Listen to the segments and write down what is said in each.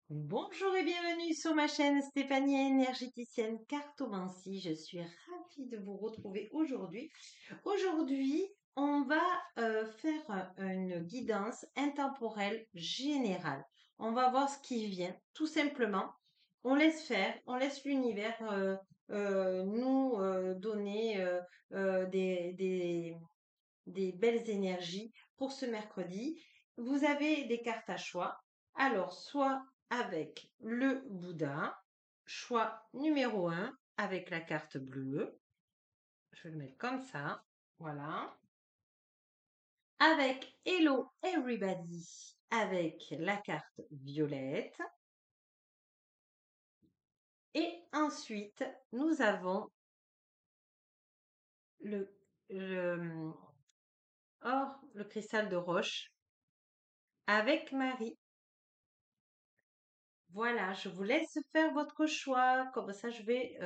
Bonjour et bienvenue sur ma chaîne Stéphanie énergéticienne cartomancie. Je suis ravie de vous retrouver aujourd'hui. Aujourd'hui, on va faire une guidance intemporelle générale. On va voir ce qui vient, tout simplement. On laisse faire, on laisse l'univers nous donner des belles énergies pour ce mercredi. Vous avez des cartes à choix. Alors, soit avec le Bouddha, choix numéro 1 avec la carte bleue. Je vais le mettre comme ça. Voilà. Avec Hello Everybody avec la carte violette. Et ensuite, nous avons le, le, le cristal de roche avec Marie. Voilà, je vous laisse faire votre choix. Comme ça, je vais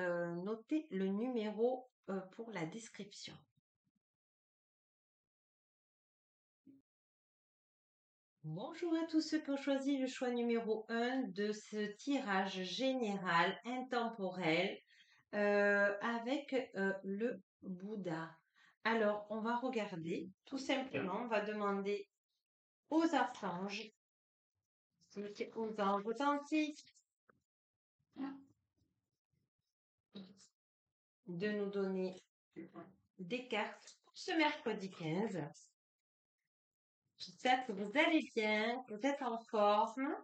noter le numéro pour la description. Bonjour à tous ceux qui ont choisi le choix numéro 1 de ce tirage général intemporel avec le Bouddha. Alors, on va regarder, tout simplement, on va demander aux archanges, aux anges authentiques, de nous donner des cartes pour ce mercredi 15. J'espère que vous allez bien, que vous êtes en forme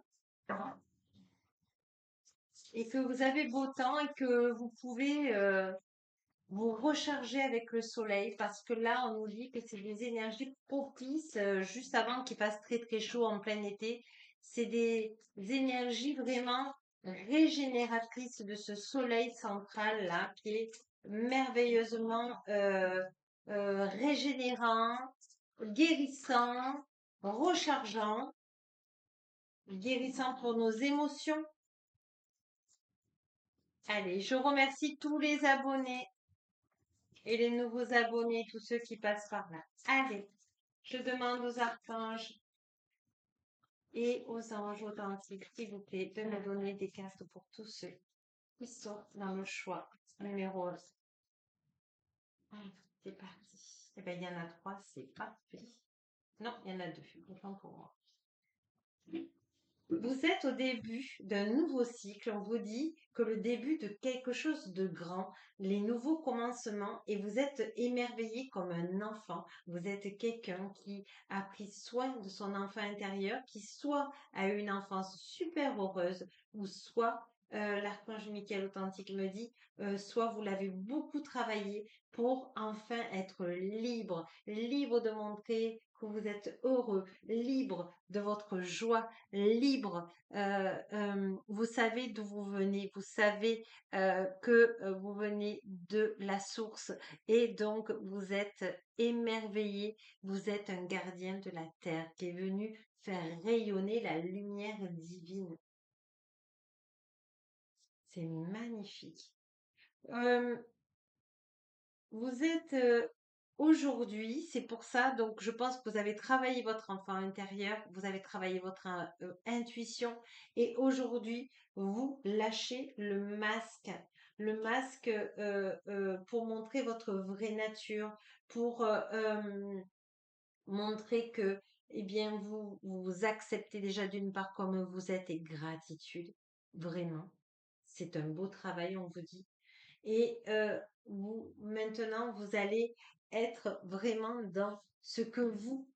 et que vous avez beau temps et que vous pouvez vous recharger avec le soleil parce que là, on nous dit que c'est des énergies propices juste avant qu'il fasse très très chaud en plein été. C'est des énergies vraiment régénératrices de ce soleil central là qui est merveilleusement régénérant, guérissant, rechargeant, guérissant pour nos émotions. Allez, je remercie tous les abonnés et les nouveaux abonnés, tous ceux qui passent par là. Allez, je demande aux archanges et aux anges authentiques, s'il vous plaît, de me donner des cartes pour tous ceux qui sont dans le choix numéro 1. C'est parti. Eh bien, il y en a 3, c'est parfait. Non, il y en a 2. Autant pour moi. Vous êtes au début d'un nouveau cycle. On vous dit que le début de quelque chose de grand, les nouveaux commencements, et vous êtes émerveillé comme un enfant. Vous êtes quelqu'un qui a pris soin de son enfant intérieur, qui soit a eu une enfance super heureuse, ou soit l'archange Michael authentique me dit, soit vous l'avez beaucoup travaillé pour enfin être libre, libre de montrer que vous êtes heureux, libre de votre joie, libre. Vous savez d'où vous venez, vous savez que vous venez de la source et donc vous êtes émerveillé, vous êtes un gardien de la terre qui est venu faire rayonner la lumière divine. C'est magnifique. Vous êtes aujourd'hui, c'est pour ça, donc je pense que vous avez travaillé votre enfant intérieur, vous avez travaillé votre intuition et aujourd'hui, vous lâchez le masque pour montrer votre vraie nature, pour montrer que, eh bien, vous acceptez déjà d'une part comme vous êtes et gratitude, vraiment. C'est un beau travail, on vous dit. Et vous, maintenant, vous allez être vraiment dans ce que vous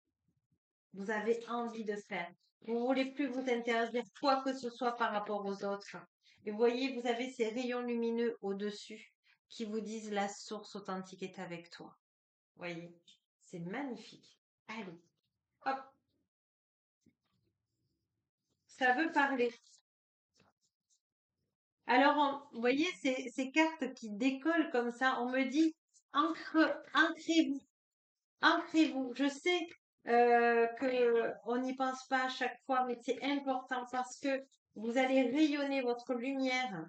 avez envie de faire. Vous ne voulez plus vous interdire quoi que ce soit par rapport aux autres. Et vous voyez, vous avez ces rayons lumineux au-dessus qui vous disent la source authentique est avec toi. Voyez, c'est magnifique. Allez, hop, ça veut parler. Alors, vous voyez, ces cartes qui décollent comme ça, on me dit, ancrez-vous. Ancrez-vous. Je sais que on n'y pense pas à chaque fois, mais c'est important parce que vous allez rayonner votre lumière,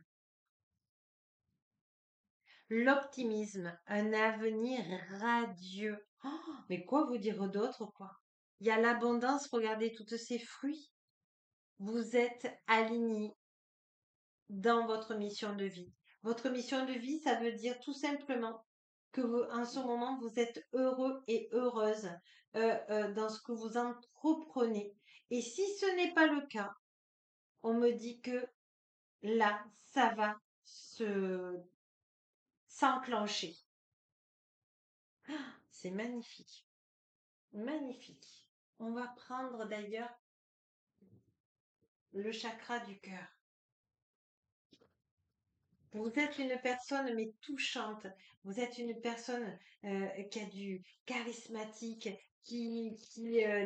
l'optimisme, un avenir radieux. Oh, mais quoi vous dire d'autre, quoi? Il y a l'abondance, regardez tous ces fruits. vous êtes aligné dans votre mission de vie. Votre mission de vie, ça veut dire tout simplement que vous, en ce moment, vous êtes heureux et heureuse dans ce que vous entreprenez. Et si ce n'est pas le cas, on me dit que là, ça va se s'enclencher. C'est magnifique, magnifique. On va prendre d'ailleurs le chakra du cœur. Vous êtes une personne mais touchante. Vous êtes une personne qui a du charismatique, qui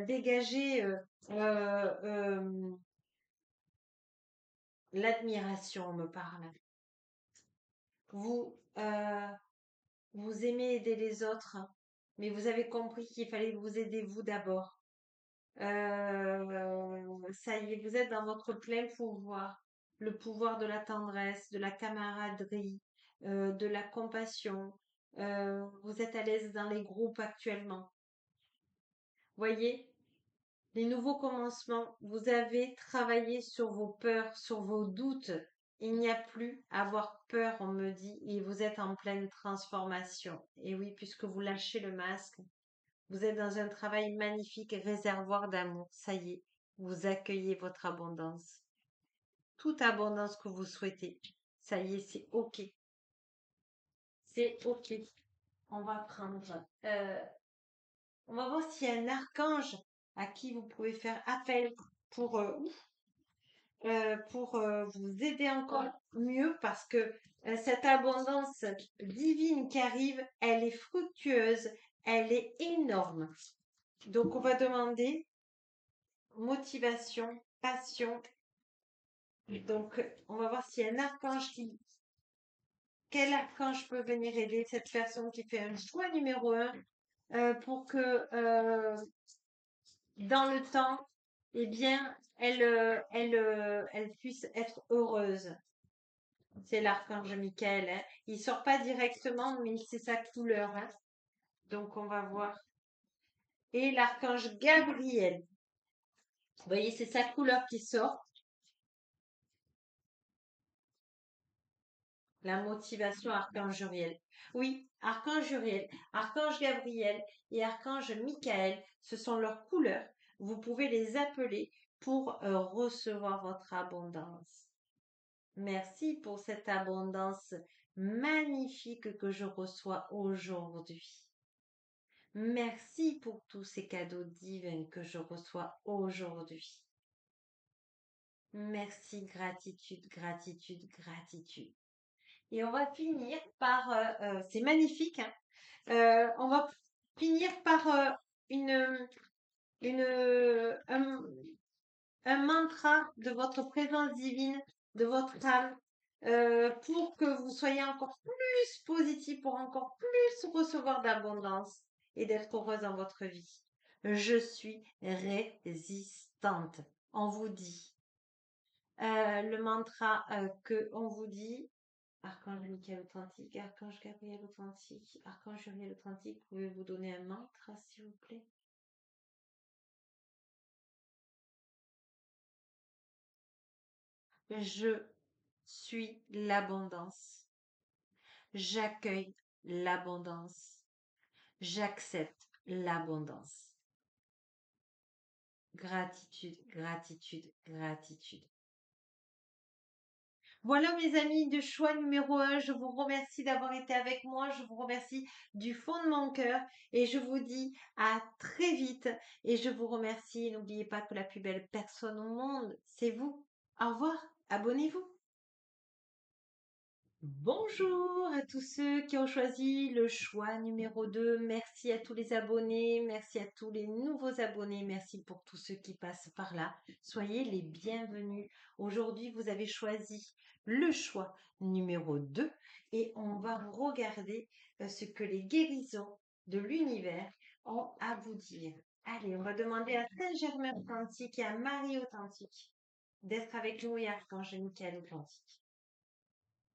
dégageait l'admiration, on me parle. Vous vous aimez aider les autres, mais vous avez compris qu'il fallait vous aider vous d'abord. Ça y est, vous êtes dans votre plein pouvoir. Le pouvoir de la tendresse, de la camaraderie, de la compassion. Vous êtes à l'aise dans les groupes actuellement. Voyez, les nouveaux commencements, vous avez travaillé sur vos peurs, sur vos doutes. Il n'y a plus à avoir peur, on me dit, et vous êtes en pleine transformation. Et oui, puisque vous lâchez le masque, vous êtes dans un travail magnifique, réservoir d'amour. Ça y est, vous accueillez votre abondance. Toute abondance que vous souhaitez. Ça y est, c'est OK. C'est OK. On va prendre. On va voir s'il y a un archange à qui vous pouvez faire appel pour, vous aider encore mieux parce que cette abondance divine qui arrive, elle est fructueuse, elle est énorme. Donc, on va demander motivation, passion. Donc, on va voir s'il y a un archange qui... Quel archange peut venir aider cette personne qui fait un choix numéro 1 pour que dans le temps, eh bien, elle puisse être heureuse. C'est l'archange Michael. Hein. Il sort pas directement, mais c'est sa couleur. Hein. Donc, on va voir. Et l'archange Gabriel. Vous voyez, c'est sa couleur qui sort. La motivation Archange Uriel. Oui, Archange Uriel, Archange Gabriel et Archange Michael, ce sont leurs couleurs. Vous pouvez les appeler pour recevoir votre abondance. Merci pour cette abondance magnifique que je reçois aujourd'hui. Merci pour tous ces cadeaux divins que je reçois aujourd'hui. Merci, gratitude, gratitude, gratitude. Et on va finir par, c'est magnifique, hein, on va finir par une, un mantra de votre présence divine, de votre âme, pour que vous soyez encore plus positif, pour encore plus recevoir d'abondance et d'être heureuse dans votre vie. Je suis résistante. On vous dit. Le mantra que on vous dit, Archange Michael authentique, Archange Gabriel authentique, Archange Uriel authentique, pouvez-vous donner un mantra s'il vous plaît? Je suis l'abondance. J'accueille l'abondance. J'accepte l'abondance. Gratitude, gratitude, gratitude. Voilà mes amis de choix numéro 1, je vous remercie d'avoir été avec moi, je vous remercie du fond de mon cœur et je vous dis à très vite et je vous remercie. N'oubliez pas que la plus belle personne au monde, c'est vous. Au revoir, abonnez-vous. Bonjour à tous ceux qui ont choisi le choix numéro 2. Merci à tous les abonnés, merci à tous les nouveaux abonnés, merci pour tous ceux qui passent par là. Soyez les bienvenus. Aujourd'hui, vous avez choisi le choix numéro 2 et on va regarder ce que les guérisons de l'univers ont à vous dire. Allez, on va demander à Saint-Germain authentique et à Marie authentique d'être avec nous et à Archange Michael authentique.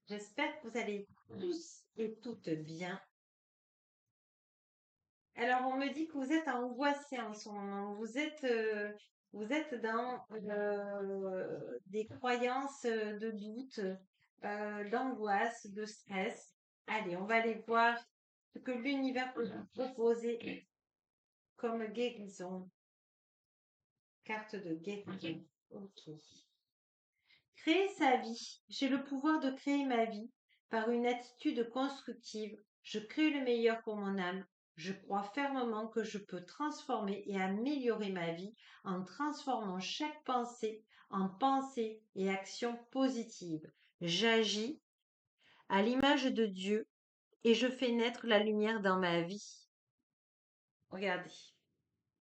J'espère que vous allez tous et toutes bien. Alors, on me dit que vous êtes angoissé en ce moment. Vous êtes Vous êtes dans des croyances de doute, d'angoisse, de stress. Allez, on va aller voir ce que l'univers peut vous proposer comme guérison. Carte de guérison. Ok. Créer sa vie. J'ai le pouvoir de créer ma vie par une attitude constructive. Je crée le meilleur pour mon âme. Je crois fermement que je peux transformer et améliorer ma vie en transformant chaque pensée en pensée et action positive. J'agis à l'image de Dieu et je fais naître la lumière dans ma vie. Regardez,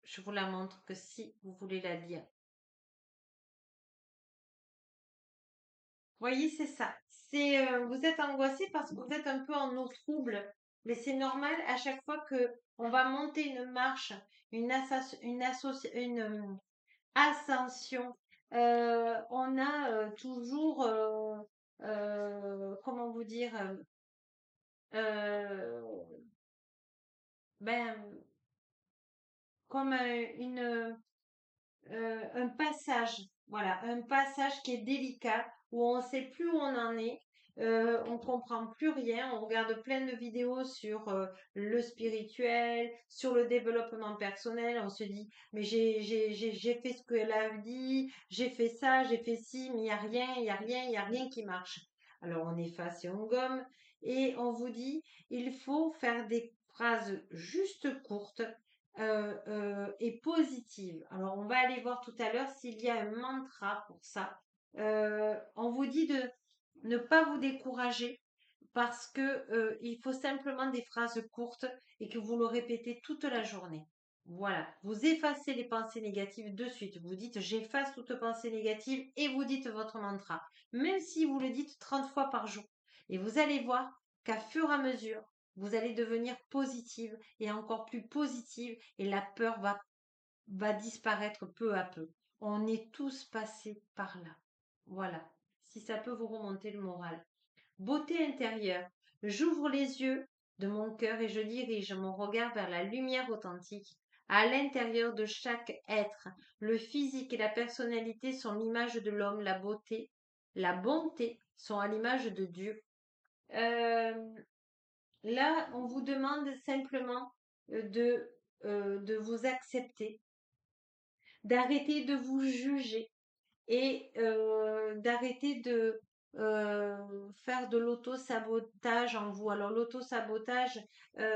je vous la montre que si vous voulez la lire. Voyez, c'est ça. Vous êtes angoissé parce que vous êtes un peu en eau trouble. Mais c'est normal à chaque fois que on va monter une marche, une ascension. On a toujours, comment vous dire, euh, ben, comme un passage, voilà, un passage qui est délicat, où on ne sait plus où on en est, on comprend plus rien, on regarde plein de vidéos sur le spirituel, sur le développement personnel, on se dit, mais j'ai fait ce qu'elle a dit, j'ai fait ça, j'ai fait ci, mais il n'y a rien, il n'y a rien, il n'y a rien qui marche. Alors on efface et on gomme, et on vous dit, il faut faire des phrases juste courtes, et positive. Alors, on va aller voir tout à l'heure s'il y a un mantra pour ça. On vous dit de ne pas vous décourager parce que il faut simplement des phrases courtes et que vous le répétez toute la journée. Voilà, vous effacez les pensées négatives de suite. Vous dites j'efface toute pensée négative et vous dites votre mantra. Même si vous le dites 30 fois par jour. Et vous allez voir qu'à fur et à mesure, vous allez devenir positive et encore plus positive et la peur va disparaître peu à peu. On est tous passés par là. Voilà, si ça peut vous remonter le moral. Beauté intérieure. J'ouvre les yeux de mon cœur et je dirige mon regard vers la lumière authentique. À l'intérieur de chaque être, le physique et la personnalité sont l'image de l'homme, la beauté, la bonté sont à l'image de Dieu. Euh, Là, on vous demande simplement de vous accepter, d'arrêter de vous juger et d'arrêter de faire de l'auto-sabotage en vous. Alors l'auto-sabotage,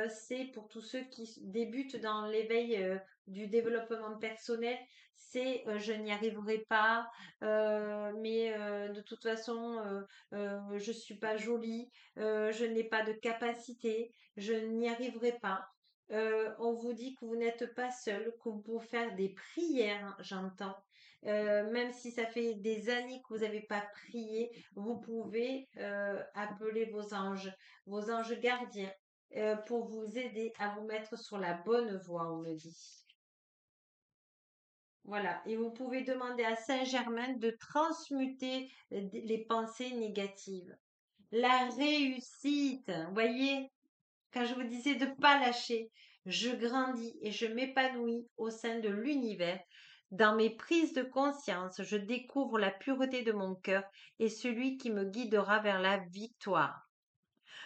c'est pour tous ceux qui débutent dans l'éveil du développement personnel, c'est je n'y arriverai pas, mais de toute façon, je suis pas jolie, je n'ai pas de capacité, je n'y arriverai pas. On vous dit que vous n'êtes pas seul, que vous pouvez faire des prières, j'entends, même si ça fait des années que vous n'avez pas prié, vous pouvez appeler vos anges gardiens, pour vous aider à vous mettre sur la bonne voie, on me dit. Voilà. Et vous pouvez demander à Saint-Germain de transmuter les pensées négatives. La réussite, voyez, quand je vous disais de pas lâcher, je grandis et je m'épanouis au sein de l'univers. Dans mes prises de conscience, je découvre la pureté de mon cœur et celui qui me guidera vers la victoire.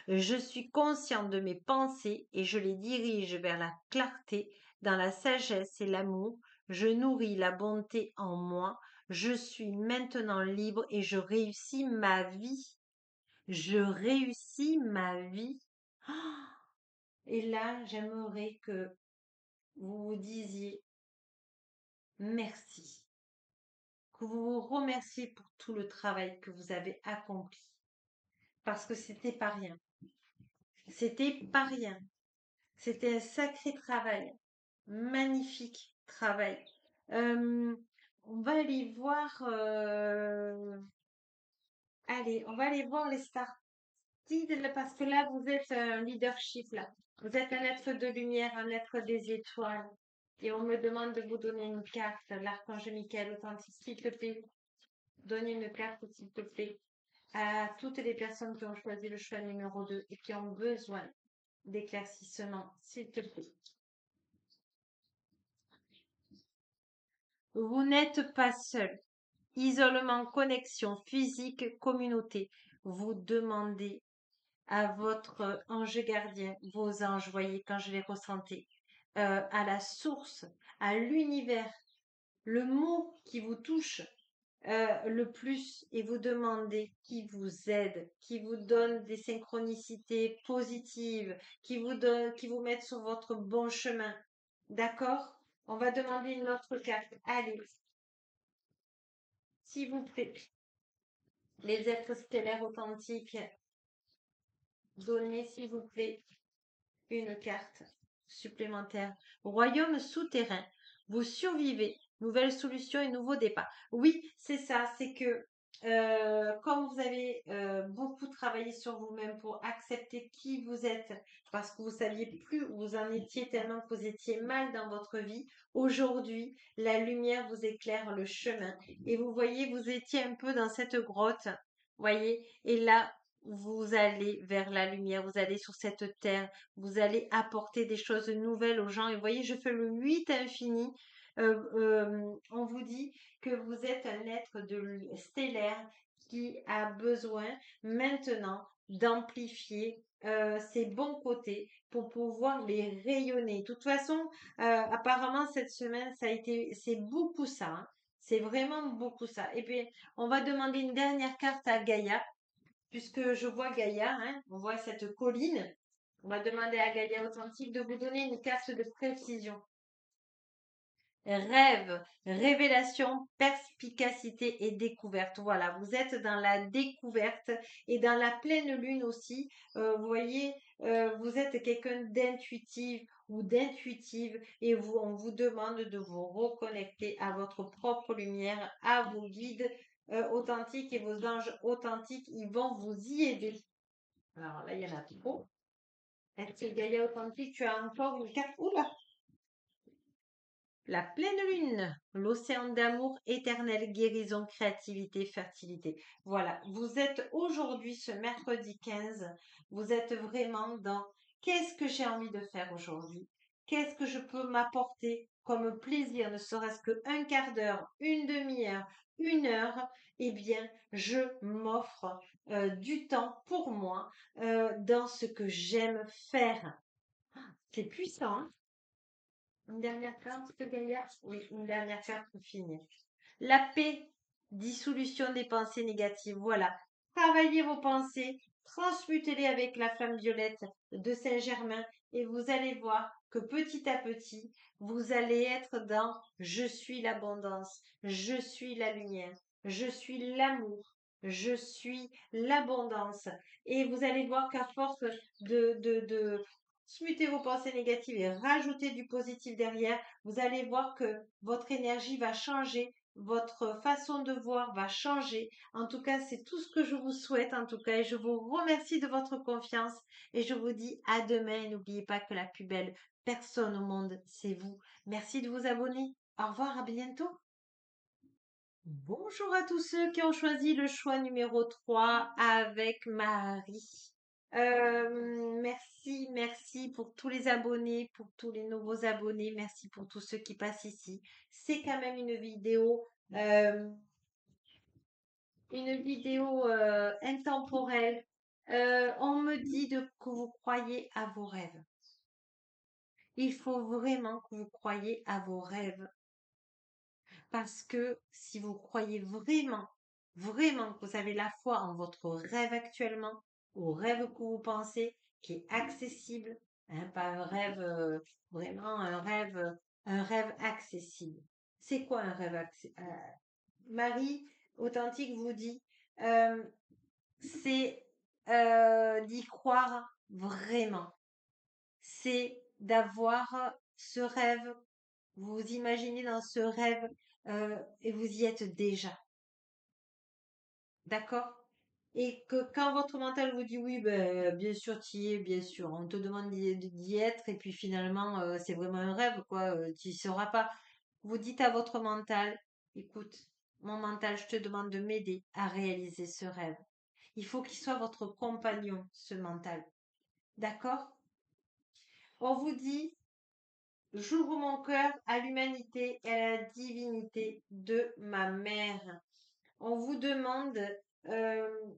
Je suis consciente de mes pensées et je les dirige vers la clarté, dans la sagesse et l'amour. Je nourris la bonté en moi. Je suis maintenant libre et je réussis ma vie. Je réussis ma vie. Ah. Et là, j'aimerais que vous vous disiez merci, que vous vous remerciez pour tout le travail que vous avez accompli, parce que c'était pas rien. C'était pas rien. C'était un sacré travail, magnifique travail. Euh, on va aller voir, allez, on va aller voir les stars parce que là, vous êtes un leadership, là. Vous êtes un être de lumière, un être des étoiles. Et on me demande de vous donner une carte, l'archange Michael authentique, s'il te plaît. Donnez une carte, s'il te plaît, à toutes les personnes qui ont choisi le choix numéro 2 et qui ont besoin d'éclaircissement, s'il te plaît. Vous n'êtes pas seul. Isolement, connexion physique, communauté. Vous demandez à votre ange gardien, vos anges, voyez, quand je les ressentais, à la source, à l'univers, le mot qui vous touche le plus et vous demandez qui vous aide, qui vous donne des synchronicités positives, qui vous mettent sur votre bon chemin. D'accord? On va demander une autre carte. Allez, s'il vous plaît, les êtres stellaires authentiques, donnez, s'il vous plaît, une carte supplémentaire. Royaume souterrain. Vous survivez. Nouvelle solution et nouveau départ. Oui, c'est ça. C'est que comme vous avez beaucoup travaillé sur vous-même pour accepter qui vous êtes, parce que vous saviez plus où vous en étiez tellement que vous étiez mal dans votre vie, aujourd'hui, la lumière vous éclaire le chemin. Et vous voyez, vous étiez un peu dans cette grotte, voyez, et là, vous allez vers la lumière, vous allez sur cette terre, vous allez apporter des choses nouvelles aux gens. Et vous voyez, je fais le 8 infini. On vous dit que vous êtes un être stellaire qui a besoin maintenant d'amplifier ses bons côtés pour pouvoir les rayonner. De toute façon, apparemment, cette semaine, c'est beaucoup ça, hein. C'est vraiment beaucoup ça. Et puis, on va demander une dernière carte à Gaïa, puisque je vois Gaïa, hein, on voit cette colline. On va demander à Gaïa Authentique de vous donner une carte de précision. Rêve, révélation, perspicacité et découverte. Voilà, vous êtes dans la découverte et dans la pleine lune aussi. Vous voyez, vous êtes quelqu'un d'intuitif ou d'intuitive et on vous demande de vous reconnecter à votre propre lumière, à vos guides authentiques et vos anges authentiques. Ils vont vous y aider. Alors là, il y en a trop. Est-ce que Gaïa Authentique, tu as encore une carte? Oula! La pleine lune, l'océan d'amour éternel, guérison, créativité, fertilité. Voilà, vous êtes aujourd'hui, ce mercredi 15, vous êtes vraiment dans qu'est-ce que j'ai envie de faire aujourd'hui? Qu'est-ce que je peux m'apporter comme plaisir, ne serait-ce qu'un quart d'heure, une demi-heure, une heure? Eh bien, je m'offre du temps pour moi dans ce que j'aime faire. C'est puissant, hein. Une dernière carte, Gaïa? Oui, une dernière carte pour finir. La paix, dissolution des pensées négatives. Voilà. Travaillez vos pensées, transmutez-les avec la flamme violette de Saint-Germain et vous allez voir que petit à petit, vous allez être dans je suis l'abondance, je suis la lumière, je suis l'amour, je suis l'abondance. Et vous allez voir qu'à force de transmuter vos pensées négatives et rajouter du positif derrière, vous allez voir que votre énergie va changer, votre façon de voir va changer. En tout cas, c'est tout ce que je vous souhaite en tout cas et je vous remercie de votre confiance et je vous dis à demain et n'oubliez pas que la plus belle personne au monde, c'est vous. Merci de vous abonner. Au revoir, à bientôt. Bonjour à tous ceux qui ont choisi le choix numéro 3 avec Marie. Merci, merci pour tous les abonnés, pour tous les nouveaux abonnés. Merci pour tous ceux qui passent ici. C'est quand même euh, une vidéo intemporelle. On me dit que vous croyez à vos rêves. Il faut vraiment que vous croyez à vos rêves. Parce que si vous croyez vraiment, vraiment que vous avez la foi en votre rêve actuellement, au rêve que vous pensez, qui est accessible, hein, pas un rêve, vraiment un rêve accessible. C'est quoi un rêve accessible? Marie Authentique vous dit, euh, c'est d'y croire vraiment. C'est d'avoir ce rêve, vous vous imaginez dans ce rêve et vous y êtes déjà. D'accord? Et que quand votre mental vous dit oui, ben, bien sûr, tu y es, bien sûr, on te demande d'y être et puis finalement, c'est vraiment un rêve, quoi, tu y seras pas. Vous dites à votre mental, écoute, mon mental, je te demande de m'aider à réaliser ce rêve. Il faut qu'il soit votre compagnon, ce mental. D'accord? On vous dit J'ouvre mon cœur à l'humanité et à la divinité de ma mère. On vous demande, euh,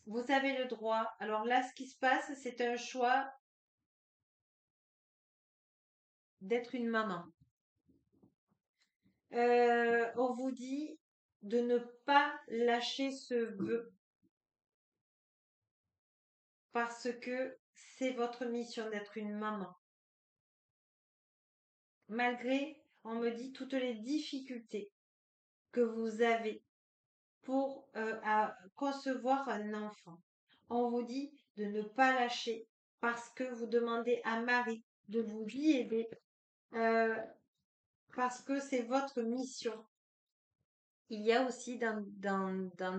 vous avez le droit. Alors là, ce qui se passe, c'est un choix d'être une maman. On vous dit de ne pas lâcher ce vœu parce que c'est votre mission d'être une maman. Malgré, on me dit, toutes les difficultés que vous avez pour concevoir un enfant. On vous dit de ne pas lâcher parce que vous demandez à Marie de vous y aider, euh, parce que c'est votre mission. Il y a aussi dans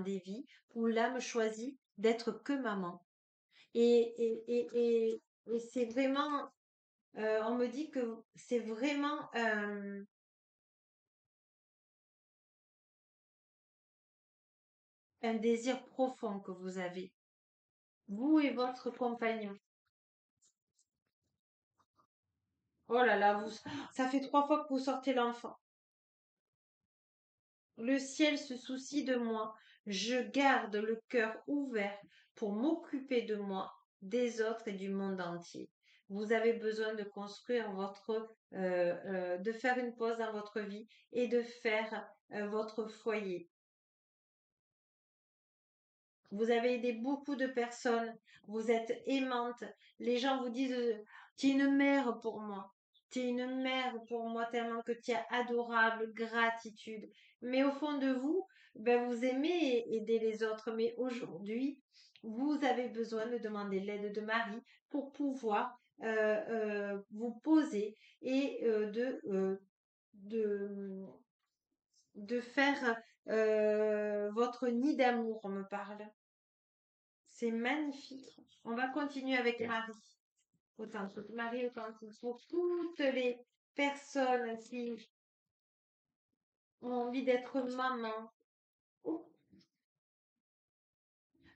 des vies où l'âme choisit d'être que maman. Et c'est vraiment, on me dit que c'est vraiment un désir profond que vous avez, vous et votre compagnon. Oh là là, ça fait 3 fois que vous sortez l'enfant. Le ciel se soucie de moi. Je garde le cœur ouvert pour m'occuper de moi, des autres et du monde entier. Vous avez besoin de construire de faire une pause dans votre vie et de faire votre foyer. Vous avez aidé beaucoup de personnes. Vous êtes aimante. Les gens vous disent, tu es une mère pour moi. Tu es une mère pour moi tellement que tu es adorable, gratitude. Mais au fond de vous, ben, vous aimez aider les autres. Mais aujourd'hui, vous avez besoin de demander l'aide de Marie pour pouvoir vous poser et de, de faire votre nid d'amour, on me parle. C'est magnifique. On va continuer avec Marie. Authentique. Marie authentique. Pour toutes les personnes qui ont envie d'être maman.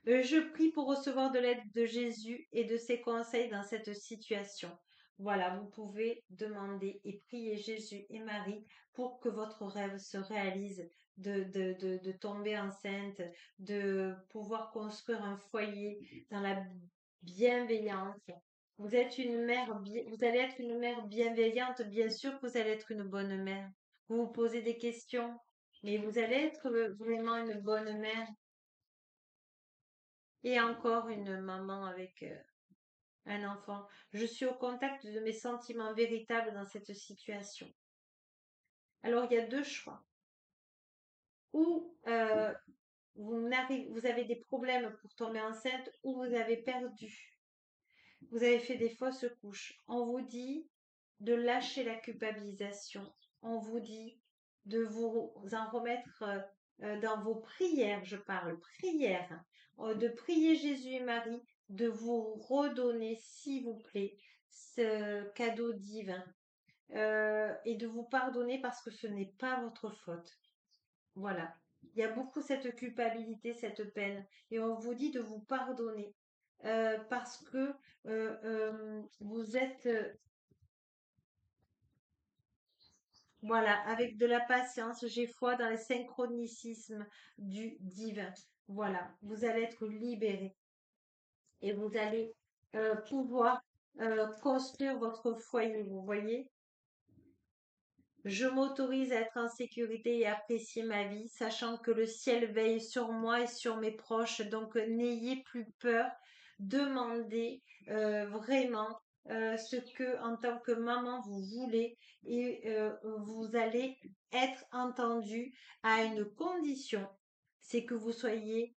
Je prie pour recevoir de l'aide de Jésus et de ses conseils dans cette situation. Voilà, vous pouvez demander et prier Jésus et Marie pour que votre rêve se réalise de tomber enceinte, de pouvoir construire un foyer dans la bienveillance. Vous êtes une mère, vous allez être une mère bienveillante, bien sûr que vous allez être une bonne mère. Vous vous posez des questions, mais vous allez être vraiment une bonne mère et encore une maman avec un enfant. Je suis au contact de mes sentiments véritables dans cette situation. Alors, il y a deux choix. Ou vous avez des problèmes pour tomber enceinte, ou vous avez perdu. Vous avez fait des fausses couches. On vous dit de lâcher la culpabilisation. On vous dit de vous en remettre dans vos prières, je parle prières, de prier Jésus et Marie, de vous redonner, s'il vous plaît, ce cadeau divin et de vous pardonner parce que ce n'est pas votre faute. Voilà. Il y a beaucoup cette culpabilité, cette peine, et on vous dit de vous pardonner parce que vous êtes voilà, avec de la patience, j'ai foi dans les synchronicismes du divin. Voilà, vous allez être libérés et vous allez pouvoir construire votre foyer, vous voyez. Je m'autorise à être en sécurité et apprécier ma vie, sachant que le ciel veille sur moi et sur mes proches. Donc, n'ayez plus peur. Demandez vraiment ce que, en tant que maman, vous voulez et vous allez être entendu à une condition, c'est que vous soyez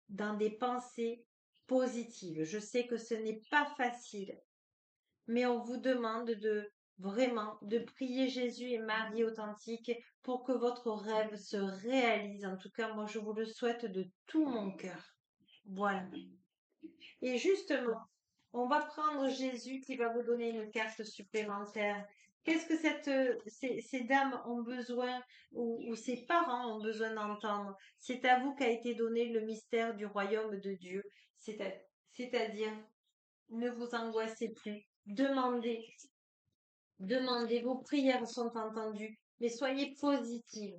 dans des pensées positives. Je sais que ce n'est pas facile, mais on vous demande de vraiment de prier Jésus et Marie authentique pour que votre rêve se réalise. En tout cas, moi, je vous le souhaite de tout mon cœur. Voilà. Et justement, on va prendre Jésus qui va vous donner une carte supplémentaire. Qu'est-ce que ces dames ont besoin ou ces parents ont besoin d'entendre? C'est à vous qu'a été donné le mystère du royaume de Dieu. C'est à- C'est-à-dire, ne vous angoissez plus. Demandez, demandez. Vos prières sont entendues. Mais soyez positive.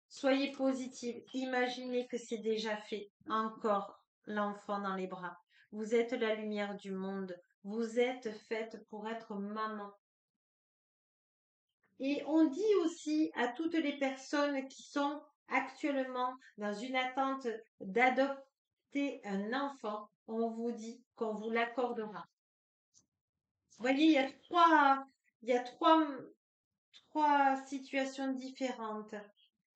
Soyez positive. Imaginez que c'est déjà fait. Encore l'enfant dans les bras. Vous êtes la lumière du monde. Vous êtes faite pour être maman. Et on dit aussi à toutes les personnes qui sont actuellement dans une attente d'adopter un enfant, on vous dit qu'on vous l'accordera. Vous voyez, il y a trois situations différentes.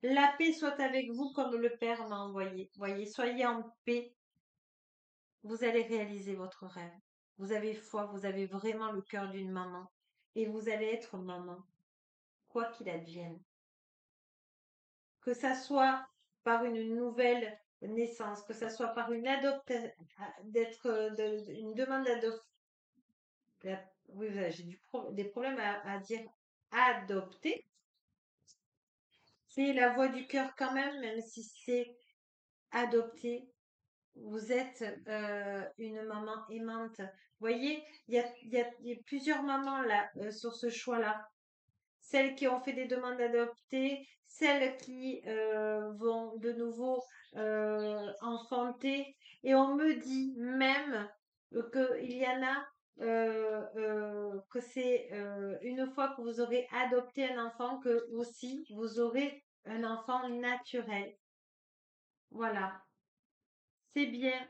La paix soit avec vous comme le Père m'a envoyé. Voyez, soyez en paix, vous allez réaliser votre rêve. Vous avez foi, vous avez vraiment le cœur d'une maman et vous allez être maman, quoi qu'il advienne. Que ça soit par une nouvelle naissance, que ça soit par une une demande d'adoption. Oui, j'ai des problèmes à dire adopter. C'est la voix du cœur quand même si c'est adopté. Vous êtes une maman aimante. Vous voyez, il y a plusieurs mamans là sur ce choix-là. Celles qui ont fait des demandes d'adopter, celles qui vont de nouveau enfanter. Et on me dit même qu'il y en a que c'est une fois que vous aurez adopté un enfant que aussi vous aurez un enfant naturel. Voilà, c'est bien.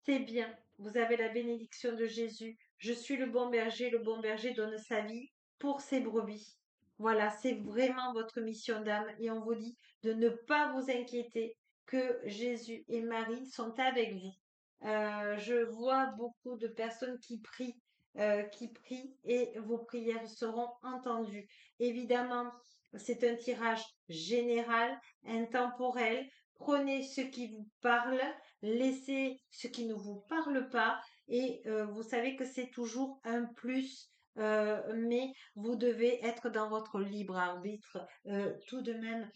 C'est bien, vous avez la bénédiction de Jésus. Je suis le bon berger donne sa vie pour ses brebis. Voilà, c'est vraiment votre mission d'âme et on vous dit de ne pas vous inquiéter que Jésus et Marie sont avec vous. Je vois beaucoup de personnes qui prient et vos prières seront entendues. Évidemment, c'est un tirage général, intemporel. Prenez ce qui vous parle, laissez ce qui ne vous parle pas et vous savez que c'est toujours un plus, mais vous devez être dans votre libre arbitre tout de même.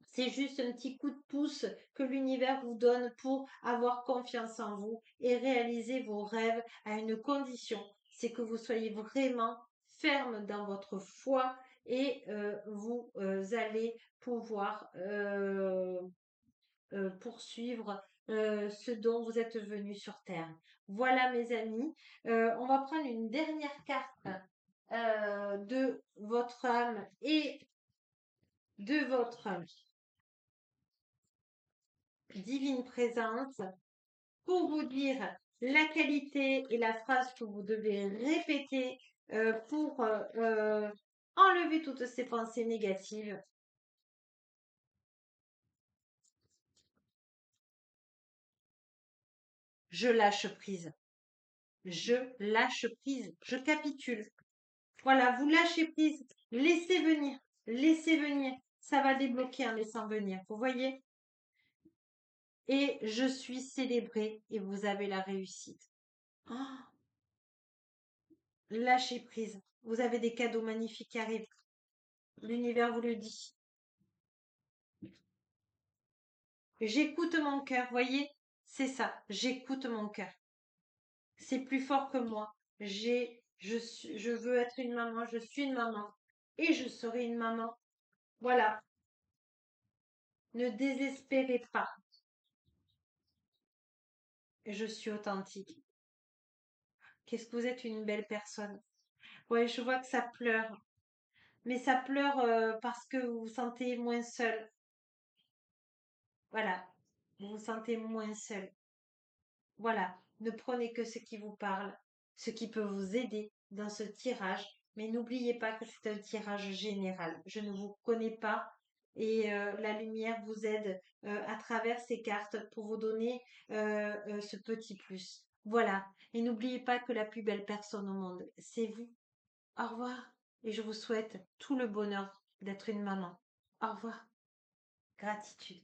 C'est juste un petit coup de pouce que l'univers vous donne pour avoir confiance en vous et réaliser vos rêves à une condition, c'est que vous soyez vraiment ferme dans votre foi et vous allez pouvoir poursuivre ce dont vous êtes venu sur Terre. Voilà mes amis, on va prendre une dernière carte de votre âme et de votre divine présence pour vous dire la qualité et la phrase que vous devez répéter pour enlever toutes ces pensées négatives. Je lâche prise. Je lâche prise. Je capitule. Voilà, vous lâchez prise. Laissez venir. Laissez venir. Ça va débloquer en laissant venir. Vous voyez? Et je suis célébrée et vous avez la réussite. Oh, lâchez prise. Vous avez des cadeaux magnifiques qui arrivent. L'univers vous le dit. J'écoute mon cœur, voyez? C'est ça, j'écoute mon cœur. C'est plus fort que moi. Je veux être une maman, je suis une maman. Et je serai une maman. Voilà. Ne désespérez pas. Je suis authentique. Qu'est-ce que vous êtes une belle personne. Ouais, je vois que ça pleure. Mais ça pleure parce que vous vous sentez moins seul. Voilà. Vous vous sentez moins seul. Voilà, ne prenez que ce qui vous parle, ce qui peut vous aider dans ce tirage, mais n'oubliez pas que c'est un tirage général. Je ne vous connais pas et la lumière vous aide à travers ces cartes pour vous donner ce petit plus. Voilà, et n'oubliez pas que la plus belle personne au monde, c'est vous. Au revoir, et je vous souhaite tout le bonheur d'être une maman. Au revoir, gratitude.